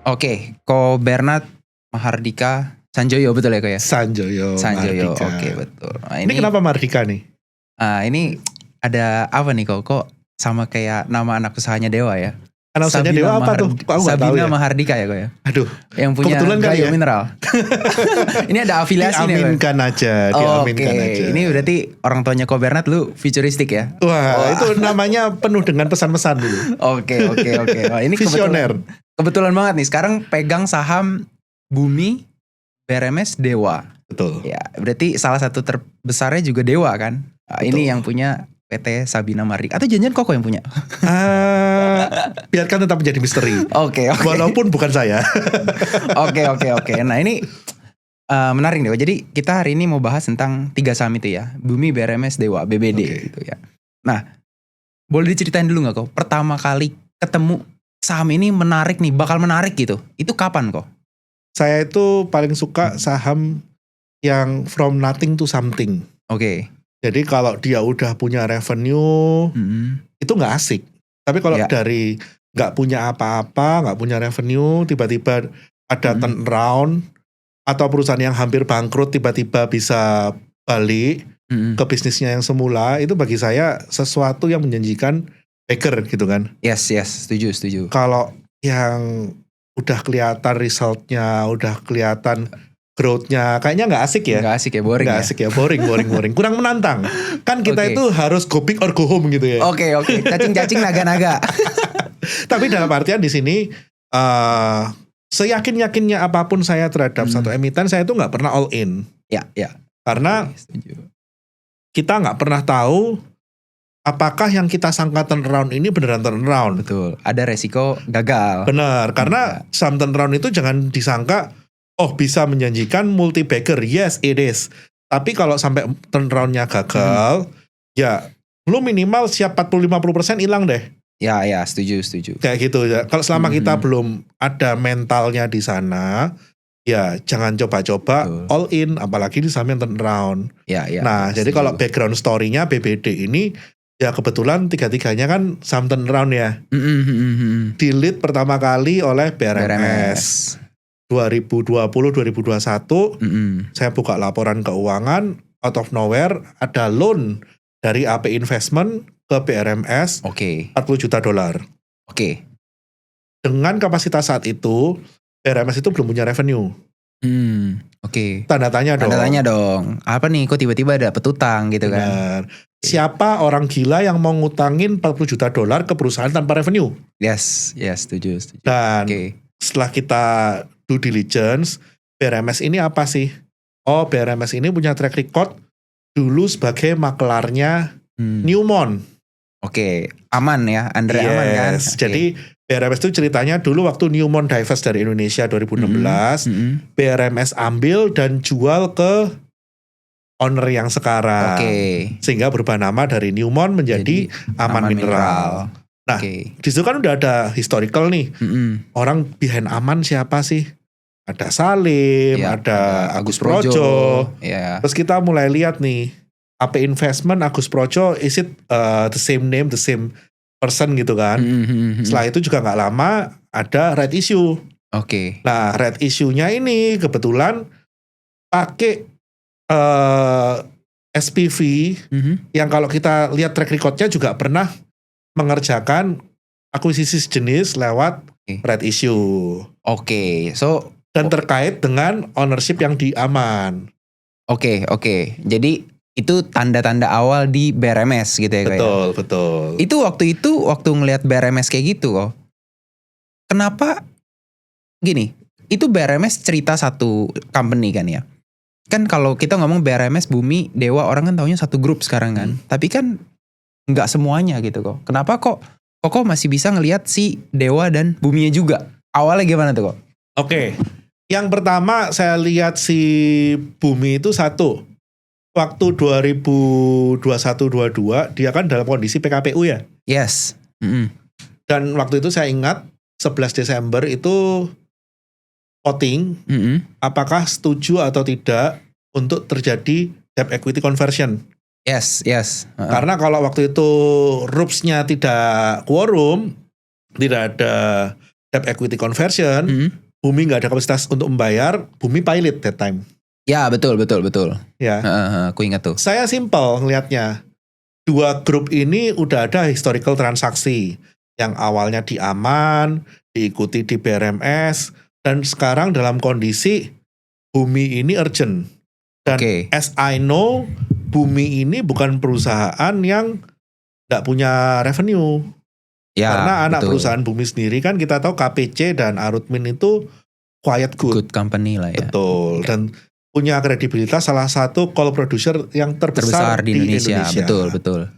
Oke, Ko Bernard Mahardika Sanjoyo betul ya Ko ya? Sanjoyo Sanjoyo, Mardika. oke betul. Nah, Ini kenapa Mardika nih? Ini ada apa nih kok sama kayak nama anak usahanya Dewa ya? Anak usahanya Dewa apa tuh? Kok aku gak tahu Sabina ya? Mahardika ya kok ya? Aduh, yang punya kebetulan kali Gayo ya? Mineral. Ini ada afiliasi nih. Diaminkan aja, diaminkan aja. Ini berarti orang tuanya Ko Bernard lu futuristik ya? Wah, itu namanya penuh dengan pesan-pesan dulu. Oke. Wah, ini Visioner. kebetulan banget nih. Sekarang pegang saham Bumi, BRMS, Dewa. Betul. Ya, berarti salah satu terbesarnya juga Dewa kan? Nah, ini yang punya PT Sabina Mardika. Atau jangan Koko yang punya? Biarkan tetap menjadi misteri. Oke. Walaupun bukan saya. Oke. Nah ini menarik deh. Jadi kita hari ini mau bahas tentang 3 saham itu ya. Bumi, BRMS, Dewa, BBD gitu ya. Nah, boleh diceritain dulu gak kok? Pertama kali ketemu saham ini menarik nih, bakal menarik gitu. Itu kapan kok? Saya itu paling suka saham yang from nothing to something. Oke. Jadi kalau dia udah punya revenue, itu gak asik. Tapi kalau dari gak punya apa-apa, gak punya revenue, tiba-tiba ada turnaround, atau perusahaan yang hampir bangkrut tiba-tiba bisa balik ke bisnisnya yang semula, itu bagi saya sesuatu yang menjanjikan baker gitu kan. Yes, setuju. Kalau yang udah kelihatan resultnya, udah kelihatan growth-nya, kayaknya gak asik ya. Gak asik ya, boring gak ya. asik ya, boring. Kurang menantang. Kan kita itu harus go big or go home gitu ya. Oke. Cacing-cacing naga-naga. Tapi dalam artian di sini seyakin-yakinnya apapun saya terhadap satu emiten, saya tuh nggak pernah all in. Ya. Karena Setuju. kita nggak pernah tahu apakah yang kita sangka turnaround ini beneran turnaround. Betul. Ada resiko gagal. Benar. Karena saham turnaround itu jangan disangka bisa menjanjikan multi bagger. Yes, it is. Tapi kalau sampai turnaroundnya gagal, ya lu minimal siap 40-50% hilang deh. Ya, setuju. Kayak gitu ya. Kalau selama kita belum ada mentalnya di sana, ya jangan coba-coba all in, apalagi di saham yang turnaround. Ya. Nah, jadi kalau background story-nya BBD ini, ya kebetulan tiga-tiganya kan saham turnaround ya. Di-lead pertama kali oleh BRMS. 2020-2021, saya buka laporan keuangan, out of nowhere ada loan dari AP Investment ke BRMS, $40 juta. Oke. Dengan kapasitas saat itu, BRMS itu belum punya revenue. Oke. Tanda tanya dong. Apa nih, kok tiba-tiba ada petutang gitu kan? Benar. Siapa orang gila yang mau ngutangin $40 juta ke perusahaan tanpa revenue? Yes, setuju. Dan setelah kita due diligence, BRMS ini apa sih? BRMS ini punya track record dulu sebagai makelarnya Newmont. Oke, aman ya, Andre aman kan? Jadi BRMS itu ceritanya dulu waktu Newmont divest dari Indonesia 2016, BRMS ambil dan jual ke owner yang sekarang. Sehingga berubah nama dari Newmont menjadi Aman Mineral. Nah, disitu kan udah ada historical nih. Orang behind Aman siapa sih? Ada Salim, ada Agus Projo. Terus kita mulai lihat nih, AP Investment, Agus Projo, is it the same name, the same person gitu kan. Setelah itu juga gak lama ada Red Issue. Nah, Red Issue-nya ini kebetulan pakai SPV yang kalau kita lihat track record-nya juga pernah mengerjakan akuisisi sejenis lewat Red Issue. Dan terkait dengan ownership yang di Aman. Oke. Jadi itu tanda-tanda awal di BRMS gitu ya? Betul. Itu waktu ngelihat BRMS kayak gitu kok. Kenapa gini? Itu BRMS cerita satu company kan ya? Kan kalau kita ngomong BRMS, Bumi, Dewa, orang kan taunya satu grup sekarang kan. Tapi kan nggak semuanya gitu kok. Kenapa kok masih bisa ngelihat si Dewa dan Buminya juga? Awalnya gimana tuh kok? Yang pertama saya lihat si Bumi itu satu. Waktu 2021-22 dia kan dalam kondisi PKPU ya. Yes. Dan waktu itu saya ingat 11 Desember itu voting, apakah setuju atau tidak untuk terjadi debt equity conversion. Yes. Karena kalau waktu itu RUPS-nya tidak quorum, tidak ada debt equity conversion, Bumi nggak ada kapasitas untuk membayar, Bumi pilot that time. Ya betul. Ya, Aku ingat tuh. saya simple ngelihatnya. Dua grup ini udah ada historical transaksi yang awalnya di Aman, diikuti di BRMS, dan sekarang dalam kondisi Bumi ini urgent. Dan as I know, Bumi ini bukan perusahaan yang nggak punya revenue. Ya, karena anak perusahaan Bumi sendiri kan kita tahu KPC dan Arutmin itu quiet good company lah ya. Betul. Dan punya kredibilitas salah satu coal producer yang terbesar di Indonesia. Betul.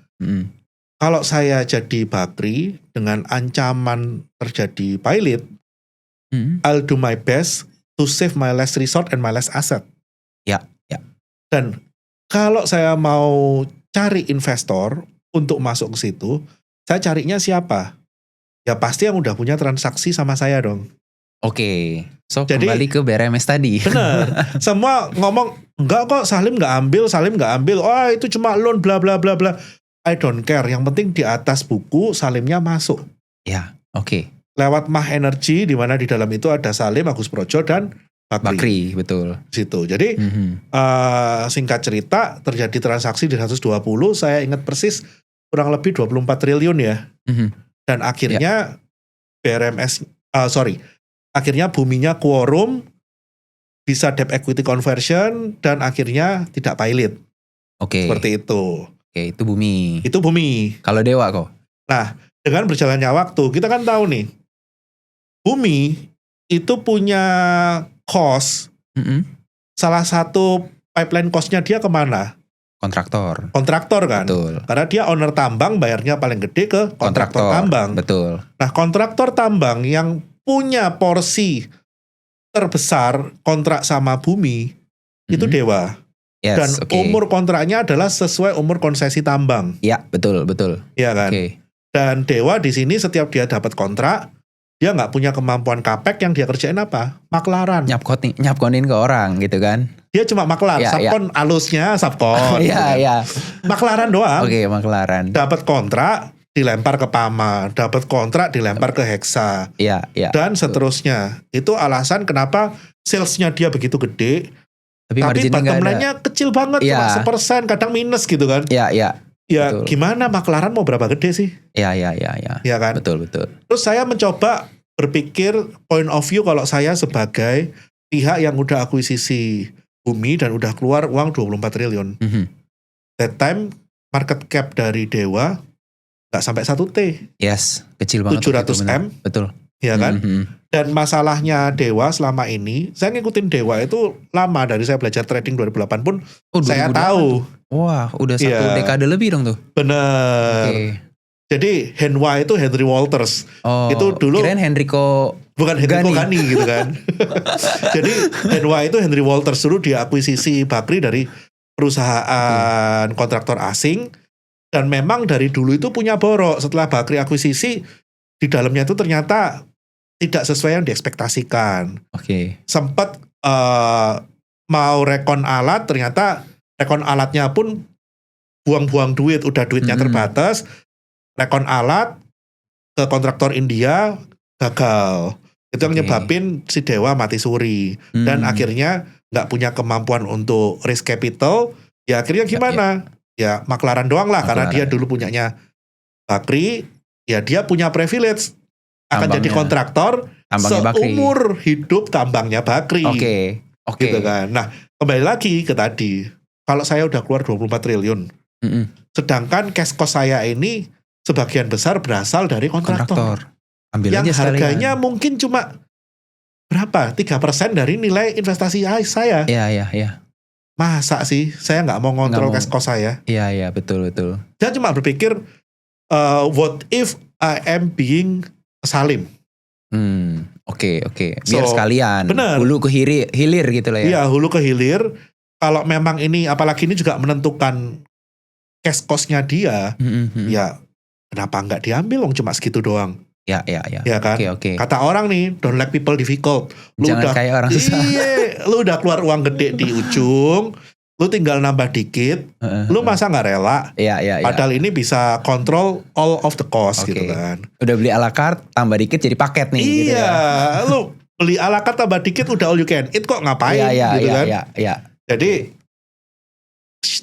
Kalau saya jadi Bakri dengan ancaman terjadi pilot, I'll do my best to save my last resort and my last asset. Ya. Dan kalau saya mau cari investor untuk masuk ke situ, saya carinya siapa? Ya pasti yang udah punya transaksi sama saya dong. Oke. So jadi, kembali ke BRMS tadi. Benar. Semua ngomong, enggak kok Salim nggak ambil. Oh itu cuma loan bla bla bla bla. I don't care. Yang penting di atas buku Salimnya masuk. Ya, oke. Lewat Mah Energy, di mana di dalam itu ada Salim, Agus Projo, dan Bakri, betul. Situ. Jadi singkat cerita terjadi transaksi di 120. Saya ingat persis kurang lebih 24 triliun ya. Dan akhirnya BRMS, akhirnya Buminya quorum, bisa debt equity conversion, dan akhirnya tidak pilot. Oke. Seperti itu. Oke, itu Bumi. Itu Bumi. Kalau Dewa kok? Nah, dengan berjalannya waktu, kita kan tahu nih, Bumi itu punya cost, salah satu pipeline cost-nya dia kemana? Kontraktor kan? Betul. Karena dia owner tambang, bayarnya paling gede ke kontraktor tambang. Betul. Nah, kontraktor tambang yang punya porsi terbesar kontrak sama Bumi, itu Dewa. Yes, dan umur kontraknya adalah sesuai umur konsesi tambang. Ya, betul. Iya kan? Dan Dewa di sini setiap dia dapat kontrak, dia nggak punya kemampuan kapek, yang dia kerjain apa? Maklaran. Nyapkonin ke orang gitu kan? Dia cuma maklar, subkon alusnya subkon. Iya. Maklaran doang. Oke, maklaran. Dapat kontrak, dilempar ke Pama, dapat kontrak, dilempar ke Hexa. Iya. Dan seterusnya. Itu alasan kenapa salesnya dia begitu gede, tapi bottom line-nya kecil banget, cuma 1%, kadang minus gitu kan. Iya. Ya betul. Gimana maklaran mau berapa gede sih? Iya. Ya kan? Betul. Terus saya mencoba berpikir point of view kalau saya sebagai pihak yang udah akuisisi Bumi dan udah keluar uang 24 triliun. That time market cap dari Dewa gak sampai 1T. Yes, kecil banget. 700 M. Betul. Ya kan? Dan masalahnya Dewa selama ini, saya ngikutin Dewa itu lama, dari saya belajar trading 2008 pun saya tahu. Wah, udah 1 dekade lebih dong tuh. Bener. Okay. Jadi Henwa itu Henry Walters. Itu dulu kirain Henrico. Bukan Henrico Gani gitu kan. Jadi Henwa itu Henry Walters, dulu dia akuisisi Bakri dari perusahaan kontraktor asing. Dan memang dari dulu itu punya borok. Setelah Bakri akuisisi, di dalamnya itu ternyata tidak sesuai yang diekspektasikan. Sempat mau rekon alat, ternyata rekon alatnya pun buang-buang duit, udah duitnya terbatas. Rekon alat ke kontraktor India gagal. Itu yang nyebabin si Dewa mati suri. Dan akhirnya gak punya kemampuan untuk risk capital. Ya akhirnya gimana? Ya maklaran doang lah. Karena dia dulu punyanya Bakri. Ya dia punya privilege akan jadi kontraktor seumur hidup tambangnya Bakri. Oke. Gitu kan. Nah kembali lagi ke tadi. Kalau saya udah keluar 24 triliun. Sedangkan cash cost saya ini sebagian besar berasal dari kontraktor. Ambil yang aja harganya mungkin cuma berapa? 3% dari nilai investasi saya. Iya. Masa sih saya nggak mau ngontrol cash cost saya? Iya, betul. Saya cuma berpikir, what if I am being Salim? Oke. Biar sekalian. Bener. Hulu ke hilir gitu lah ya. Iya, hulu ke hilir. Kalau memang ini, apalagi ini juga menentukan cash cost-nya dia, ya kenapa nggak diambil? Cuma segitu doang. Ya. Ya kan? Oke. Kata orang nih, don't let people difficult. Jangan kayak orang susah. Lu udah keluar uang gede di ujung, lu tinggal nambah dikit, lu masa nggak rela? Iya. Padahal ini bisa control all of the cost gitu Oke. kan. Udah beli ala carte, tambah dikit jadi paket nih. Gitu Iya, ya. lu beli ala carte tambah dikit udah all you can eat kok ngapain gitu kan. Iya. Jadi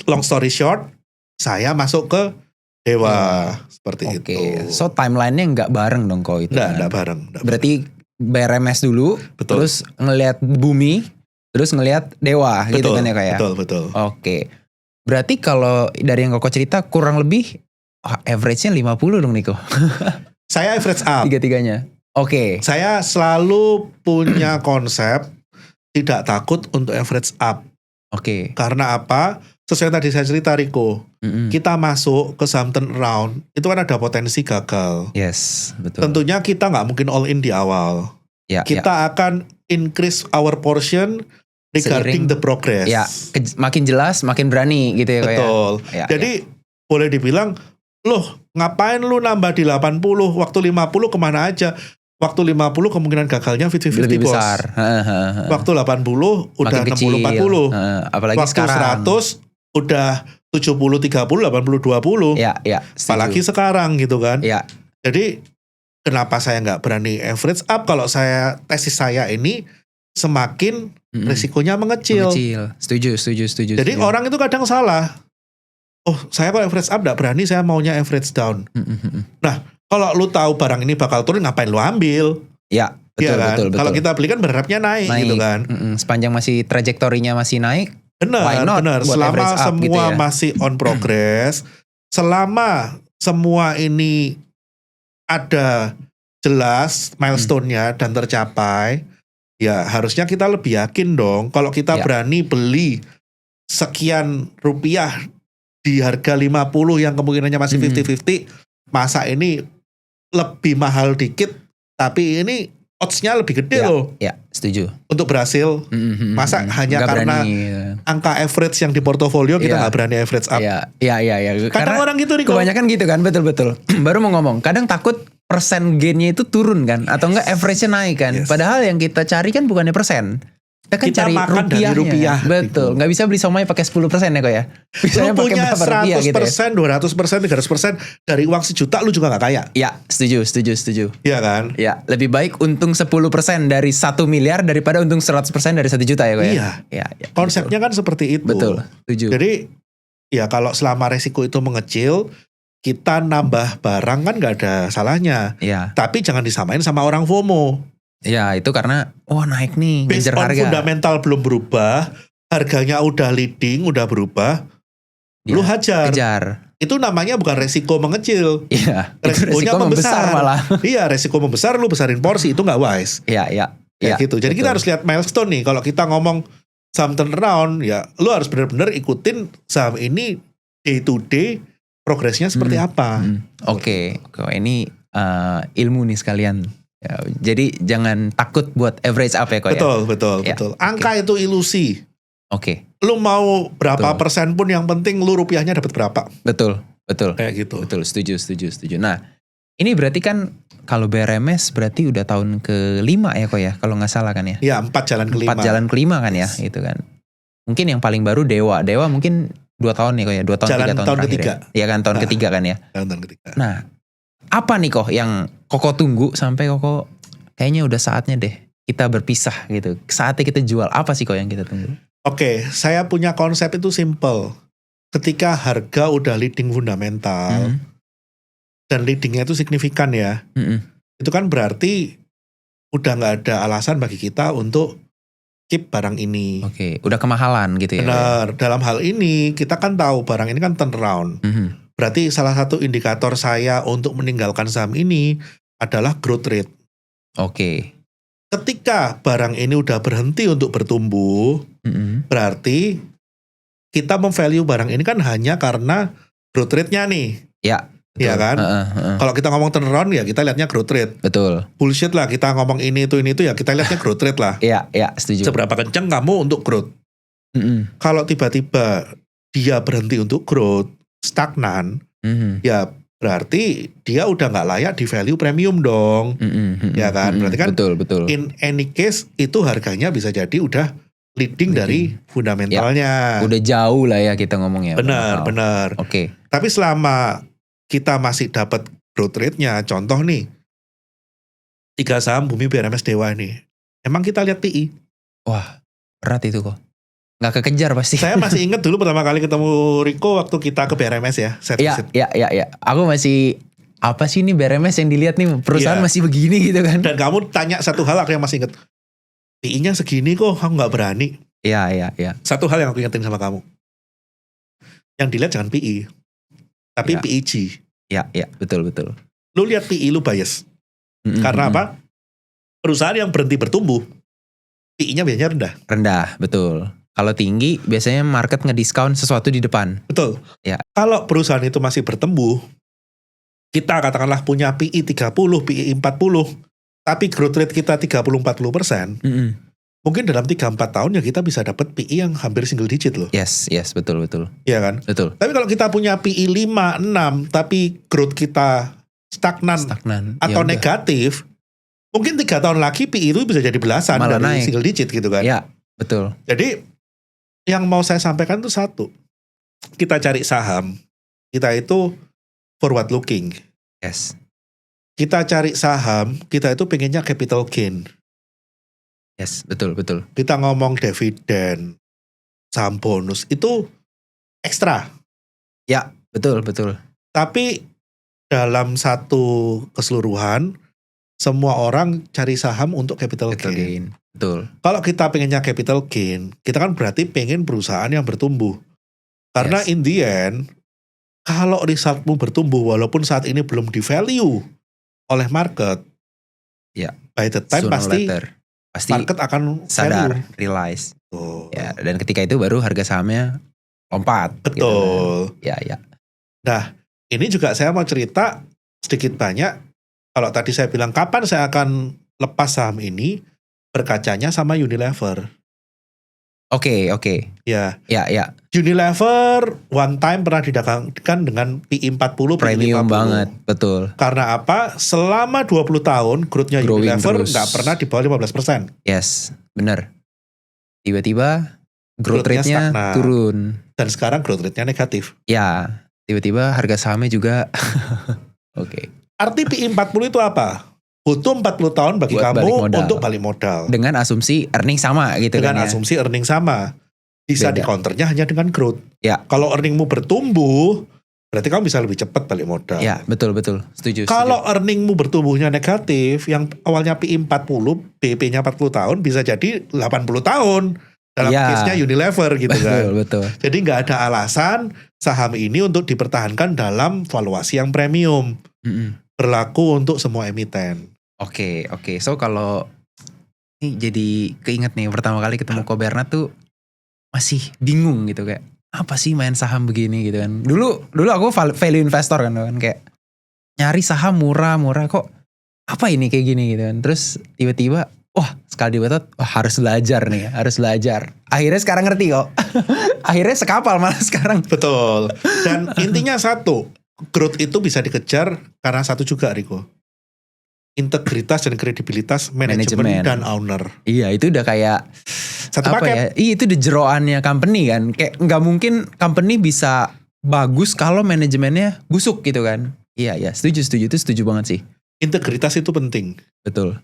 long story short, saya masuk ke Dewa seperti itu. Oke, so timelinenya nggak bareng dong kok itu. Nggak bareng. Berarti BRMS dulu, Betul. terus ngelihat Bumi, terus ngelihat Dewa gitu kan ya kayak. Betul. Oke. Berarti kalau dari yang Koko cerita kurang lebih average-nya 50 dong Niko. Saya average up. Tiga-tiganya. Oke. Saya selalu punya konsep tidak takut untuk average up. Oke. Karena apa? Sesuai tadi saya cerita Riko, kita masuk ke saham turnaround, itu kan ada potensi gagal. Yes, betul. Tentunya kita nggak mungkin all in di awal. Kita akan increase our portion regarding the progress. Ya, makin jelas, makin berani gitu ya. Betul. Jadi boleh dibilang, loh ngapain lu nambah di 80, waktu 50 kemana aja? Waktu 50 kemungkinan gagalnya 50-50 lebih bos. besar. Waktu 80 udah 60-40. Apalagi waktu sekarang. 100 udah 70-30, 80-20. Ya, apalagi sekarang gitu kan. Ya. Jadi kenapa saya nggak berani average up? Kalau tesis saya ini semakin risikonya mengecil. Setuju. Jadi orang itu kadang salah. Oh saya kalau average up nggak berani, saya maunya average down. Nah kalau lu tahu barang ini bakal turun, ngapain lu ambil? Ya, betul. Kalau kita beli kan berharapnya naik gitu kan. Sepanjang masih trajektorinya masih naik. Benar. Selama semua gitu ya. masih on progress, selama semua ini ada jelas milestone-nya dan tercapai, ya harusnya kita lebih yakin dong. Kalau kita berani beli sekian rupiah di harga 50 yang kemungkinannya masih 50-50, masa ini lebih mahal dikit, tapi ini odds-nya lebih gede loh. Ya, setuju. Untuk berhasil, masa hanya gak karena angka average yang di portofolio kita nggak berani average up. Iya. Kadang Karena orang gitu Riko. Kebanyakan gitu kan, betul. Baru mau ngomong, kadang takut persen gainnya itu turun kan, atau enggak average-nya naik kan. Padahal yang kita cari kan bukannya persen. Kita cari makan dari rupiah. Betul. Nggak bisa beli somai pakai 10% ya kok ya. Lu punya 100%, gitu ya. 200%, 300% dari uang sejuta lu juga gak kaya. Ya, setuju. Iya kan? Ya, lebih baik untung 10% dari 1 miliar daripada untung 100% dari 1 juta ya kok ya. Iya. Konsepnya kan seperti itu. Betul, setuju. Jadi ya kalau selama resiko itu mengecil, kita nambah barang kan gak ada salahnya. Iya. Tapi jangan disamain sama orang FOMO. Ya itu karena naik nih, based on harga. Fundamental belum berubah, harganya udah leading, udah berubah, lu kejar. Itu namanya bukan resiko mengecil. Iya. Resikonya membesar malah. Iya, resiko membesar, lu besarin porsi, itu nggak wise. Iya. Gitu. Jadi kita harus lihat milestone nih. Kalau kita ngomong saham turnaround, ya lu harus benar-benar ikutin saham ini day to day progresnya seperti apa. Oke. Ini ilmu nih sekalian. Ya, jadi jangan takut buat average up ya kok betul. Angka itu ilusi. Oke. Lu mau berapa persen pun yang penting lu rupiahnya dapat berapa. Betul. Kayak gitu. Betul, setuju. Nah, ini berarti kan kalau BRMS berarti udah tahun ke-5 ya kok ya, kalau nggak salah kan ya. Iya, 4 jalan ke-5. 4 jalan ke-5 kan ya, itu kan. Mungkin yang paling baru Dewa mungkin 2 tahun nih kok ya, 2 tahun, 3 tahun terakhir ketiga. Iya kan, tahun ketiga kan ya. Tahun ketiga. Nah, apa nih kok yang Koko tunggu sampai Koko kayaknya udah saatnya deh kita berpisah gitu. Saatnya kita jual. Apa sih kok yang kita tunggu? Oke, saya punya konsep itu simple. Ketika harga udah leading fundamental dan leadingnya itu signifikan ya, itu kan berarti udah nggak ada alasan bagi kita untuk keep barang ini. Oke, udah kemahalan gitu ya. Benar. Dalam hal ini kita kan tahu barang ini kan turnaround. Berarti salah satu indikator saya untuk meninggalkan saham ini adalah growth rate. Oke. Ketika barang ini udah berhenti untuk bertumbuh, berarti kita memvalue barang ini kan hanya karena growth rate-nya nih. Ya. Iya kan? Kalau kita ngomong turnaround ya kita lihatnya growth rate. Betul. Bullshit lah kita ngomong ini itu ya kita lihatnya growth rate lah. Iya, setuju. Seberapa kenceng kamu untuk growth. Kalau tiba-tiba dia berhenti untuk growth, stagnan, ya berarti dia udah nggak layak di value premium dong. Ya kan? Berarti kan betul. in any case itu harganya bisa jadi udah leading dari fundamentalnya. Udah jauh lah ya kita ngomongnya. Benar. Oke. Tapi selama kita masih dapat growth rate-nya, contoh nih, 3 saham Bumi, BRMS, Dewa nih. Emang kita lihat PI. Wah, berat itu kok. Nggak kekejar pasti. Saya masih ingat dulu pertama kali ketemu Rico waktu kita ke BRMS ya. Iya. Aku masih, apa sih ini BRMS yang dilihat nih, perusahaan masih begini gitu kan. Dan kamu tanya satu hal, aku yang masih ingat. PI-nya segini kok, aku nggak berani. Iya. Satu hal yang aku ingetin sama kamu. Yang dilihat jangan PI, tapi PEG. Iya, betul. Lu lihat PI, lu bias. Karena apa? Perusahaan yang berhenti bertumbuh, PI-nya biasanya rendah. Rendah, betul. Kalau tinggi, biasanya market ngediskon sesuatu di depan. Betul. Ya. Kalau perusahaan itu masih bertumbuh, kita katakanlah punya PI 30, PI 40, tapi growth rate kita 30-40%, mungkin dalam 3-4 tahun ya kita bisa dapat PI yang hampir single digit loh. Yes, betul. Iya kan? Betul. Tapi kalau kita punya PI 5, 6, tapi growth kita stagnan atau negatif, mungkin 3 tahun lagi PI itu bisa jadi belasan malah dari naik. Single digit gitu kan. Iya, betul. Jadi yang mau saya sampaikan itu satu. Kita cari saham, kita itu forward looking. Yes. Kita cari saham, kita itu pengennya capital gain. Yes, betul. Kita ngomong dividen, saham bonus, itu ekstra. Ya, betul. Tapi dalam satu keseluruhan, semua orang cari saham untuk capital gain. Betul. Kalau kita pengennya capital gain, kita kan berarti pengen perusahaan yang bertumbuh. Karena in the end, kalau resultmu bertumbuh walaupun saat ini belum di value oleh market, by the time pasti market akan sadar, value. realize. Ya, dan ketika itu baru harga sahamnya lompat. Betul. Gitu. Ya. Nah, ini juga saya mau cerita sedikit banyak. Kalau tadi saya bilang kapan saya akan lepas saham ini, berkacanya sama Unilever. Oke. Ya. Unilever one time pernah didagangkan dengan PI 40, premium 50. banget, betul. Karena apa? Selama 20 tahun growth-nya Unilever nggak pernah di bawah 15%. Yes, benar. Tiba-tiba growth rate-nya turun. Dan sekarang growth rate-nya negatif. Ya, tiba-tiba harga sahamnya juga oke. Arti PI 40 itu apa? Butuh 40 tahun bagi buat kamu untuk balik modal. Dengan asumsi earning sama gitu dengan kan. Dengan asumsi earning sama. Bisa di counternya hanya dengan growth. Ya. Kalau earningmu bertumbuh, berarti kamu bisa lebih cepat balik modal. Ya, betul. Setuju. Kalau earningmu bertumbuhnya negatif, yang awalnya PI 40, BP-nya 40 tahun, bisa jadi 80 tahun. Dalam case-nya Unilever gitu kan. Betul. Jadi nggak ada alasan saham ini untuk dipertahankan dalam valuasi yang premium. Berlaku untuk semua emiten. Oke. So kalau ini jadi keinget nih pertama kali ketemu Koberna tuh masih bingung gitu kayak apa sih main saham begini gitu kan. Dulu aku value investor kan kayak nyari saham murah kok apa ini kayak gini gitu kan. Terus tiba-tiba sekali dibetot harus belajar. Akhirnya sekarang ngerti kok. Akhirnya sekapal malah sekarang. Betul. Dan intinya satu, growth itu bisa dikejar karena satu juga Riko. Integritas dan kredibilitas manajemen dan owner. Iya, itu udah kayak satu paket. Ya? Iya, itu udah jeroannya company kan. Kayak nggak mungkin company bisa bagus kalau manajemennya busuk gitu kan. Iya, setuju itu setuju banget sih. Integritas itu penting. Betul.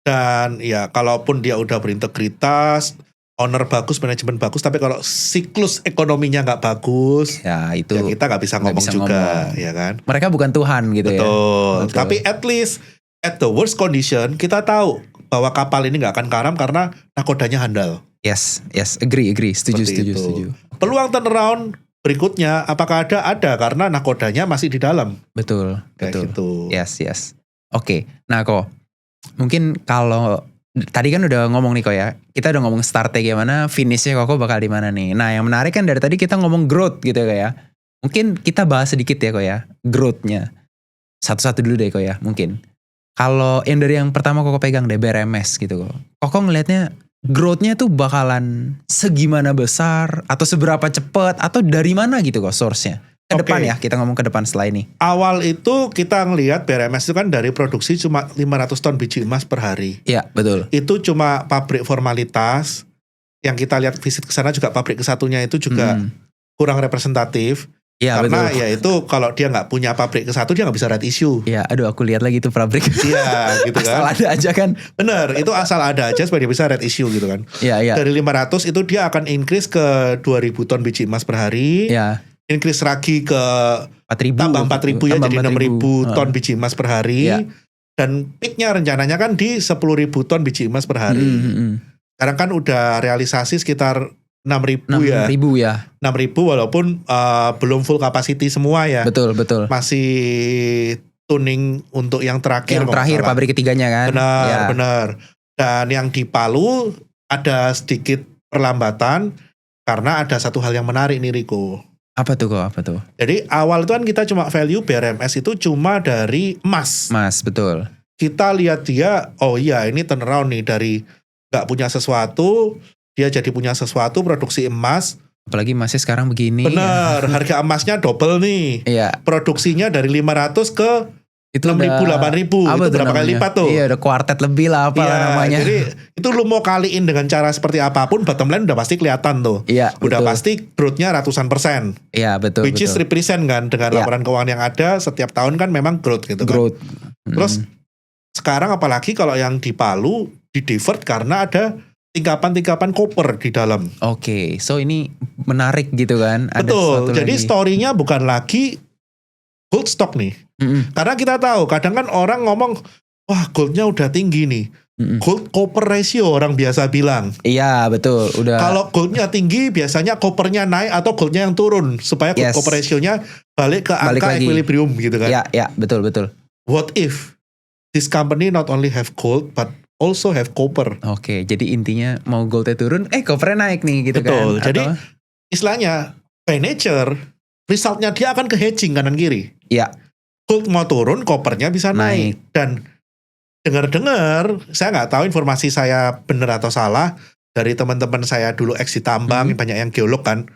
Dan ya kalaupun dia udah berintegritas, owner bagus, manajemen bagus, tapi kalau siklus ekonominya nggak bagus, ya itu ya kita nggak bisa ngomong juga, ya kan? Mereka bukan Tuhan gitu. Betul. Tapi at least at the worst condition kita tahu bahwa kapal ini nggak akan karam karena nakodanya handal. Yes, agree, setuju. Peluang turnaround berikutnya apakah ada? Ada karena nakodanya masih di dalam. Betul. Gitu. Yes. Oke. Nah kok mungkin kalau tadi kan udah ngomong nih kok ya, kita udah ngomong startnya gimana, finishnya kok bakal di mana nih. Nah yang menarik kan dari tadi kita ngomong growth gitu ya. Mungkin kita bahas sedikit ya kok ya, growthnya. Satu-satu dulu deh kok ya, mungkin. Kalau yang dari yang pertama kok pegang deh, BRMS gitu kok. Kok ngelihatnya growthnya tuh bakalan segimana besar, atau seberapa cepat, atau dari mana gitu kok source-nya. Ke depan ya, kita ngomong ke depan setelah ini. Awal itu kita ngelihat BRMS itu kan dari produksi cuma 500 ton biji emas per hari. Iya, betul. Itu cuma pabrik formalitas yang kita lihat visit ke sana juga pabrik kesatunya itu juga kurang representatif. Ya, karena betul. ya itu kalau dia nggak punya pabrik ke satu dia nggak bisa right issue. Ya, aduh aku lihat lagi tuh pabrik. Iya, gitu kan. Asal ada aja kan. Bener, itu asal ada aja supaya dia bisa right issue gitu kan. Iya, iya. Dari 500 itu dia akan increase ke 2.000 ton biji emas per hari. Iya. Increase lagi ke 4.000. tambah 4.000 ya, tambah jadi 6.000 ton biji emas per hari. Iya. Dan peaknya rencananya kan di 10.000 ton biji emas per hari. Sekarang kan udah realisasi sekitar 6.000 ya. 6.000 ya. 6.000 walaupun belum full capacity semua ya. Betul, betul. Masih tuning untuk yang terakhir. Yang terakhir pabrik ketiganya kan. Benar, ya. benar. Dan yang di Palu ada sedikit perlambatan karena ada satu hal yang menarik nih Riko. Apa tuh kok? Apa tuh? Jadi awal itu kan kita cuma value BRMS itu cuma dari emas. Mas, betul. Kita lihat dia, oh iya ini turnaround nih dari gak punya sesuatu, dia jadi punya sesuatu, produksi emas. Apalagi masih sekarang begini. Bener, harga emasnya double nih. Iya. Produksinya dari 500 ke Itu 6.000, 8.000. Itu berapa kali lipat tuh? Iya, udah kuartet lebih lah apa namanya. Jadi itu lu mau kaliin dengan cara seperti apapun, bottom line udah pasti kelihatan tuh. Iya, udah betul. pasti growth-nya ratusan persen. Iya, betul. Which is represent kan dengan laporan keuangan yang ada setiap tahun kan memang growth gitu growth. kan. Terus sekarang apalagi kalau yang di Palu di divert karena ada tingkapan-tingkapan koper di dalam. Oke, so ini menarik gitu kan. Betul, jadi story-nya bukan lagi gold stock nih. Karena kita tahu kadang kan orang ngomong, wah goldnya udah tinggi nih. Gold copper ratio orang biasa bilang. Iya betul. Udah. Kalau goldnya tinggi biasanya coppernya naik atau goldnya yang turun. Supaya gold copper ratio-nya balik ke angka equilibrium gitu kan. Iya betul. What if this company not only have gold but also have copper. Oke, jadi intinya mau goldnya turun, coppernya naik nih gitu. Betul, kan. Jadi istilahnya by nature resultnya dia akan ke hedging kanan kiri. Iya. Gold mau turun, coppernya bisa naik. Dan dengar-dengar, saya nggak tahu informasi saya benar atau salah dari teman-teman saya dulu ex di tambang, banyak yang geolog kan.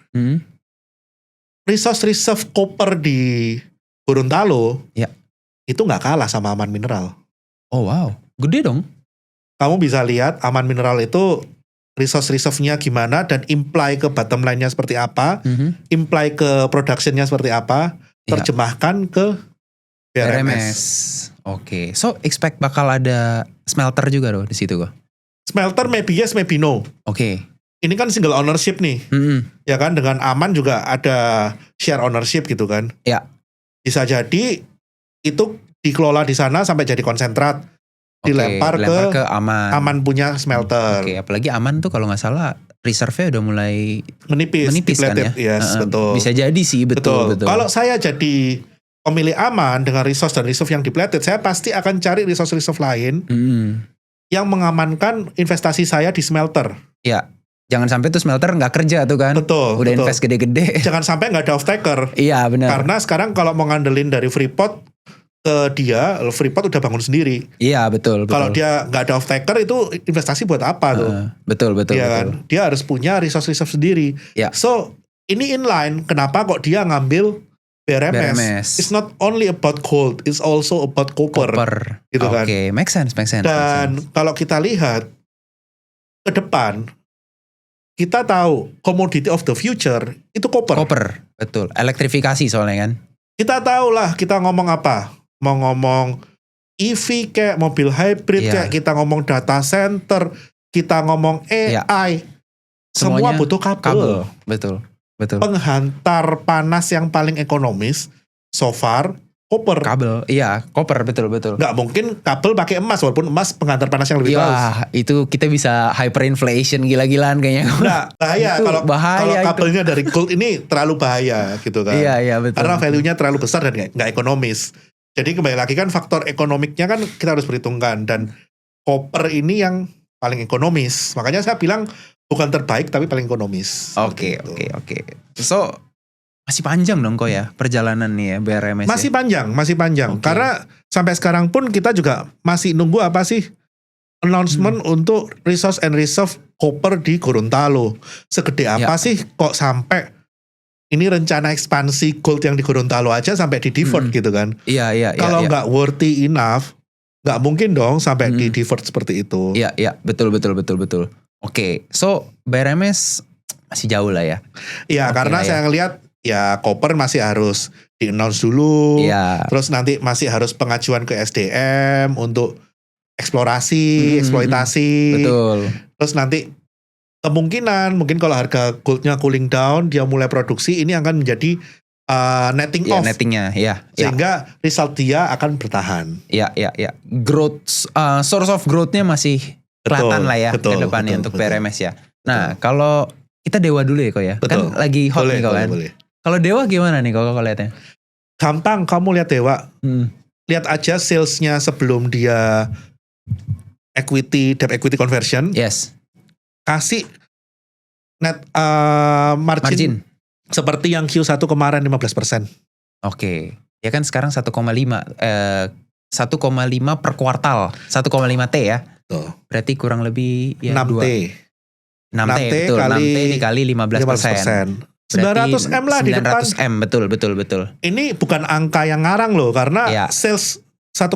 Reserve copper di Gorontalo, itu nggak kalah sama Aman Mineral. Oh wow, gede dong. Kamu bisa lihat Aman Mineral itu reserve-nya gimana dan imply ke bottom line-nya seperti apa, imply ke production-nya seperti apa, terjemahkan ke BRMS. Oke, so expect bakal ada smelter juga loh di situ kok. Smelter maybe yes, maybe no. Oke. Ini kan single ownership nih, ya kan, dengan Aman juga ada share ownership gitu kan. Ya. Bisa jadi itu dikelola di sana sampai jadi konsentrat, dilempar ke Aman punya smelter. Oke, apalagi Aman tuh kalau nggak salah reserve-nya udah mulai menipis kan ya. Yes, betul. Bisa jadi sih, betul. Kalau saya jadi pemilik Aman dengan resource dan reserve yang depleted, saya pasti akan cari resource lain yang mengamankan investasi saya di smelter. Ya, jangan sampai tuh smelter nggak kerja tuh kan. Betul. Udah invest gede-gede. Jangan sampai nggak ada off-taker. Iya benar. Karena sekarang kalau mau ngandelin dari Freeport ke dia, Freeport udah bangun sendiri. Iya betul. Kalau dia nggak ada off-taker itu investasi buat apa tuh? Betul. Iya kan? Dia harus punya resource sendiri. Ya. So ini inline. Kenapa kok dia ngambil BRMS? It's not only about gold, it's also about copper. Gitu kan? Oke, make sense. Dan kalau kita lihat ke depan, kita tahu commodity of the future itu copper. Betul. Elektrifikasi soalnya kan. Kita tahu lah kita ngomong apa. Mau ngomong EV kayak mobil hybrid kayak kita ngomong data center, kita ngomong AI. Semua butuh kabel. Betul. Penghantar panas yang paling ekonomis so far copper. Kabel, iya, copper betul. Nggak mungkin kabel pakai emas walaupun emas penghantar panas yang lebih bagus. Itu kita bisa hyperinflation gila-gilaan kayaknya. Nah, bahaya kalau kabelnya dari gold ini terlalu bahaya gitu kan. Iya betul. Karena value-nya terlalu besar dan nggak ekonomis. Jadi kembali lagi kan faktor ekonomiknya kan kita harus perhitungkan, dan copper ini yang paling ekonomis. Makanya saya bilang bukan terbaik tapi paling ekonomis. Oke. So masih panjang dong kok ya perjalanan nih ya BRMS. Masih panjang. Karena sampai sekarang pun kita juga masih nunggu apa sih announcement untuk resource and reserve copper di Gorontalo. Segede apa sih kok sampai ini rencana ekspansi gold yang di Gorontalo aja sampai di divert gitu kan. Iya. Kalau nggak worthy enough, nggak mungkin dong sampai di divert seperti itu. Iya, betul. Oke, so BRMS masih jauh lah ya. Iya, karena saya ngelihat ya Copper masih harus di-announce dulu. Iya. Terus nanti masih harus pengajuan ke SDM untuk eksplorasi, eksploitasi. Betul. Terus nanti kemungkinan mungkin kalau harga goldnya cooling down, dia mulai produksi, ini akan menjadi netting off. Nettingnya, ya. Sehingga result dia akan bertahan. Ya. Growth, source of growth-nya masih kelihatan lah ya ke depannya untuk BRMS ya. Nah, kalau kita Dewa dulu ya kok ya. Betul. Kan lagi hot nih kok kan. Boleh. Kalau Dewa gimana nih kok lihatnya? Gampang, kamu lihat Dewa. Lihat aja salesnya sebelum dia debt equity conversion. Yes. Kasih net margin seperti yang Q1 kemarin 15%. Oke. Ya kan sekarang 1,5 per kuartal. 1,5 T ya. Tuh. Berarti kurang lebih ya 6 T. 6 T betul. 6 T dikali 15%. 900 M lah di depan. 900 M betul. Ini bukan angka yang ngarang loh, karena sales 1,5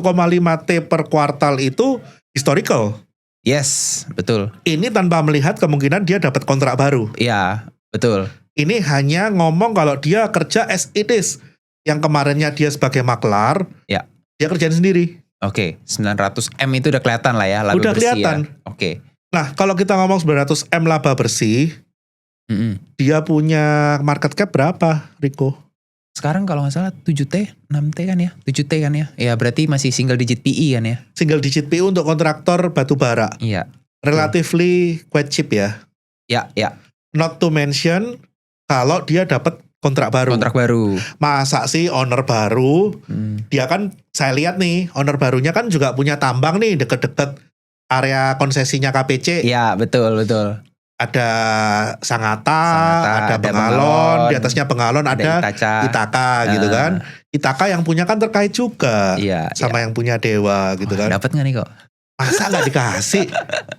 T per kuartal itu historical. Yes, betul. Ini tanpa melihat kemungkinan dia dapat kontrak baru. Iya, betul. Ini hanya ngomong kalau dia kerja as it is. Yang kemarinnya dia sebagai maklar, ya. Dia kerjain sendiri. Oke, 900 M itu udah kelihatan lah ya, laba udah bersih kelihatan. Ya. Oke. Nah, kalau kita ngomong 900 M laba bersih, dia punya market cap berapa, Rico? Sekarang kalau nggak salah 7T, 6T kan ya? 7T kan ya? Ya berarti masih single digit PE kan ya? Single digit PE untuk kontraktor batu bara. Iya. Relatively quite cheap ya. Ya. Not to mention kalau dia dapat kontrak baru. Masa sih owner baru, dia kan saya lihat nih, owner barunya kan juga punya tambang nih deket-deket area konsesinya KPC. Iya, betul. Ada Sangatta, ada Bengalon, di atasnya Bengalon ada Ithaca gitu kan. Ithaca yang punya kan terkait juga sama yang punya Dewa gitu kan. Dapat nggak nih kok? Masa nggak dikasih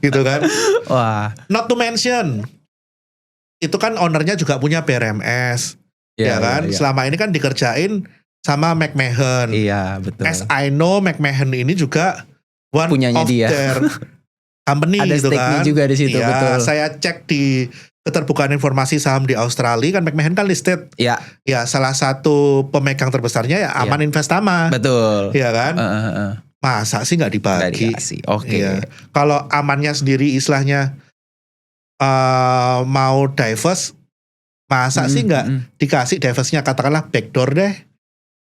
gitu kan? Wah. Not to mention itu kan ownernya juga punya BRMS, ya kan? Selama ini kan dikerjain sama McMahon. Iya, betul. As I know, McMahon ini juga one punyanya of their company ada gitu kan. Ada juga di situ, betul. Saya cek di keterbukaan informasi saham di Australia kan McMahon kan listed. Iya. Ya, salah satu pemegang terbesarnya ya Aman Investama. Betul. Iya kan? Masa sih nggak dibagi? Oke. Ya. Kalau Amannya sendiri istilahnya mau divest, masa sih nggak dikasih divestnya, katakanlah backdoor deh.